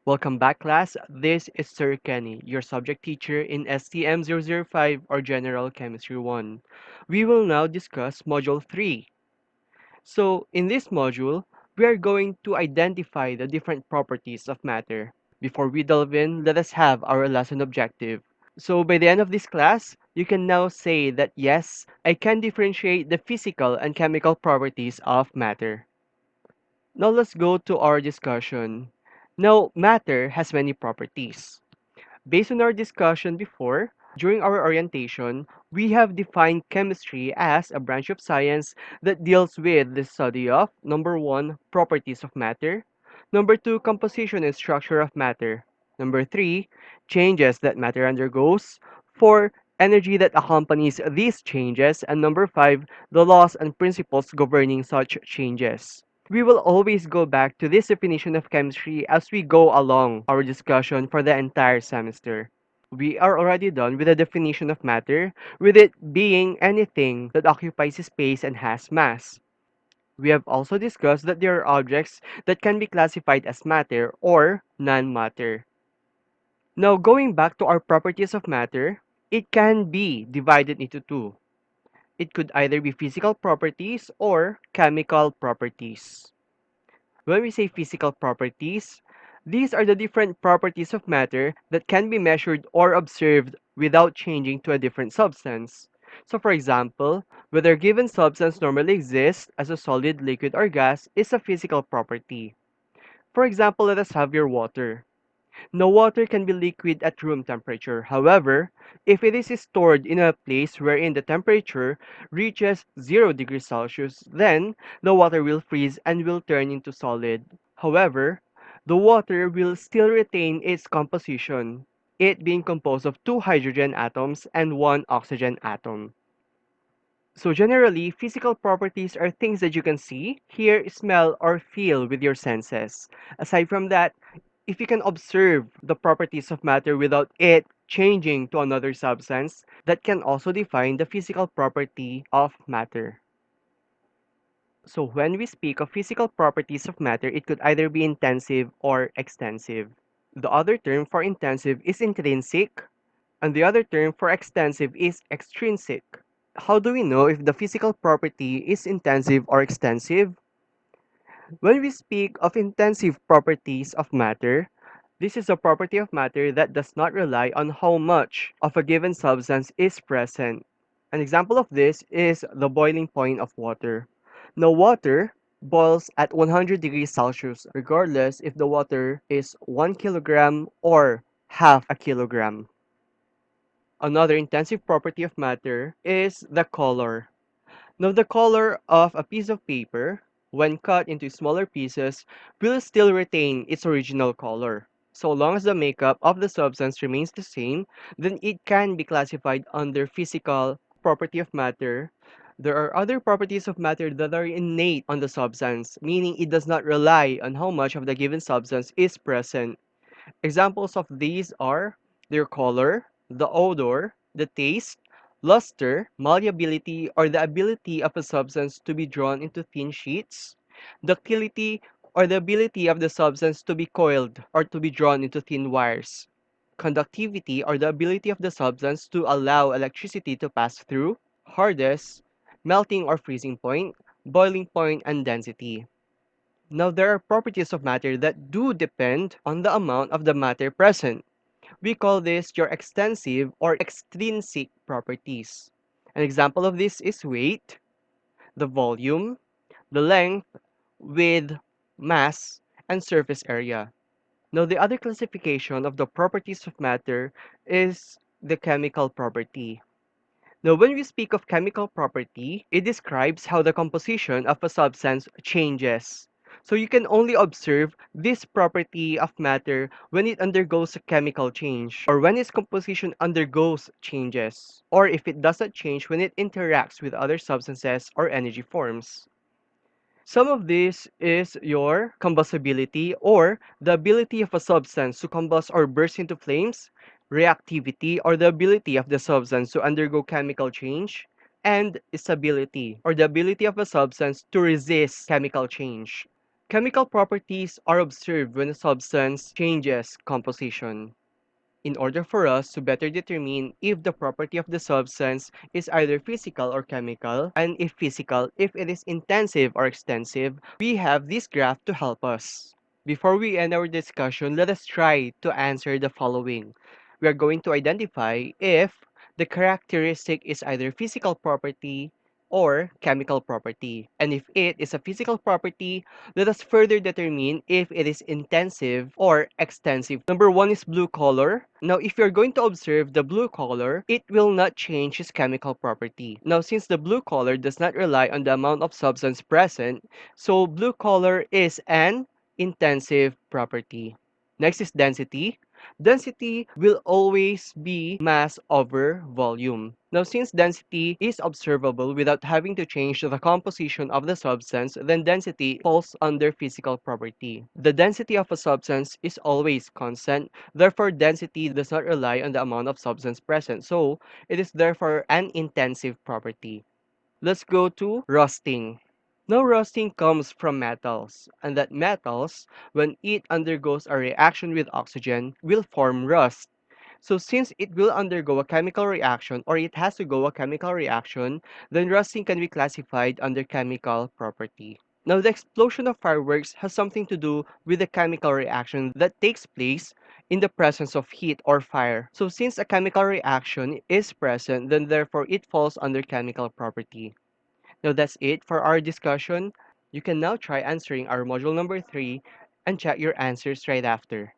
Welcome back, class. This is Sir Kenny, your subject teacher in STM 005 or General Chemistry 1. We will now discuss Module 3. So, in this module, we are going to identify the different properties of matter. Before we delve in, let us have our lesson objective. So, by the end of this class, you can now say that yes, I can differentiate the physical and chemical properties of matter. Now let's go to our discussion. Now, matter has many properties. Based on our discussion before, during our orientation, we have defined chemistry as a branch of science that deals with the study of number one, properties of matter, number two, composition and structure of matter, number three, changes that matter undergoes, four, energy that accompanies these changes, and number five, the laws and principles governing such changes. We will always go back to this definition of chemistry as we go along our discussion for the entire semester. We are already done with the definition of matter, with it being anything that occupies space and has mass. We have also discussed that there are objects that can be classified as matter or non-matter. Now, going back to our properties of matter, it can be divided into two. It could either be physical properties or chemical properties. When we say physical properties, these are the different properties of matter that can be measured or observed without changing to a different substance. So for example, whether a given substance normally exists as a solid, liquid, or gas is a physical property. For example, let us have your water. No water can be liquid at room temperature. However, if it is stored in a place wherein the temperature reaches 0 degrees Celsius, then the water will freeze and will turn into solid. However, the water will still retain its composition, it being composed of two hydrogen atoms and one oxygen atom. So generally, physical properties are things that you can see, hear, smell, or feel with your senses. Aside from that, if you can observe the properties of matter without it changing to another substance, that can also define the physical property of matter. So when we speak of physical properties of matter, it could either be intensive or extensive. The other term for intensive is intrinsic, and the other term for extensive is extrinsic. How do we know if the physical property is intensive or extensive? When we speak of intensive properties of matter, this is a property of matter that does not rely on how much of a given substance is present. An example of this is the boiling point of water. Now, water boils at 100 degrees Celsius, regardless if the water is 1 kilogram or half a kilogram. Another intensive property of matter is the color. Now, the color of a piece of paper, when cut into smaller pieces, will still retain its original color. So long as the makeup of the substance remains the same, then it can be classified under physical property of matter. There are other properties of matter that are innate on the substance, meaning it does not rely on how much of the given substance is present. Examples of these are their color, the odor, the taste, luster, malleability, or the ability of a substance to be drawn into thin sheets, ductility, or the ability of the substance to be coiled or to be drawn into thin wires, conductivity, or the ability of the substance to allow electricity to pass through, hardness, melting or freezing point, boiling point, and density. Now, there are properties of matter that do depend on the amount of the matter present. We call this your extensive or extrinsic properties. An example of this is weight, the volume, the length, width, mass, and surface area. Now, the other classification of the properties of matter is the chemical property. Now, when we speak of chemical property, it describes how the composition of a substance changes. So you can only observe this property of matter when it undergoes a chemical change, or when its composition undergoes changes, or if it does not change when it interacts with other substances or energy forms. Some of this is your combustibility or the ability of a substance to combust or burst into flames, reactivity or the ability of the substance to undergo chemical change, and stability or the ability of a substance to resist chemical change. Chemical properties are observed when a substance changes composition. In order for us to better determine if the property of the substance is either physical or chemical, and if physical, if it is intensive or extensive, we have this graph to help us. Before we end our discussion, let us try to answer the following. We are going to identify if the characteristic is either physical property or chemical property. And if it is a physical property, let us further determine if it is intensive or extensive. Number one is blue color. Now, if you're going to observe the blue color, it will not change its chemical property. Now, since the blue color does not rely on the amount of substance present, so blue color is an intensive property. Next is density. Density will always be mass over volume. Now, since density is observable without having to change the composition of the substance, then density falls under physical property. The density of a substance is always constant, therefore density does not rely on the amount of substance present, so it is therefore an intensive property. Let's go to rusting. Now, rusting comes from metals, and that metals, when it undergoes a reaction with oxygen, will form rust. So since it will undergo a chemical reaction or it has to go a chemical reaction, then rusting can be classified under chemical property. Now, the explosion of fireworks has something to do with the chemical reaction that takes place in the presence of heat or fire. So since a chemical reaction is present, then therefore it falls under chemical property. Now that's it for our discussion. You can now try answering our module number 3 and check your answers right after.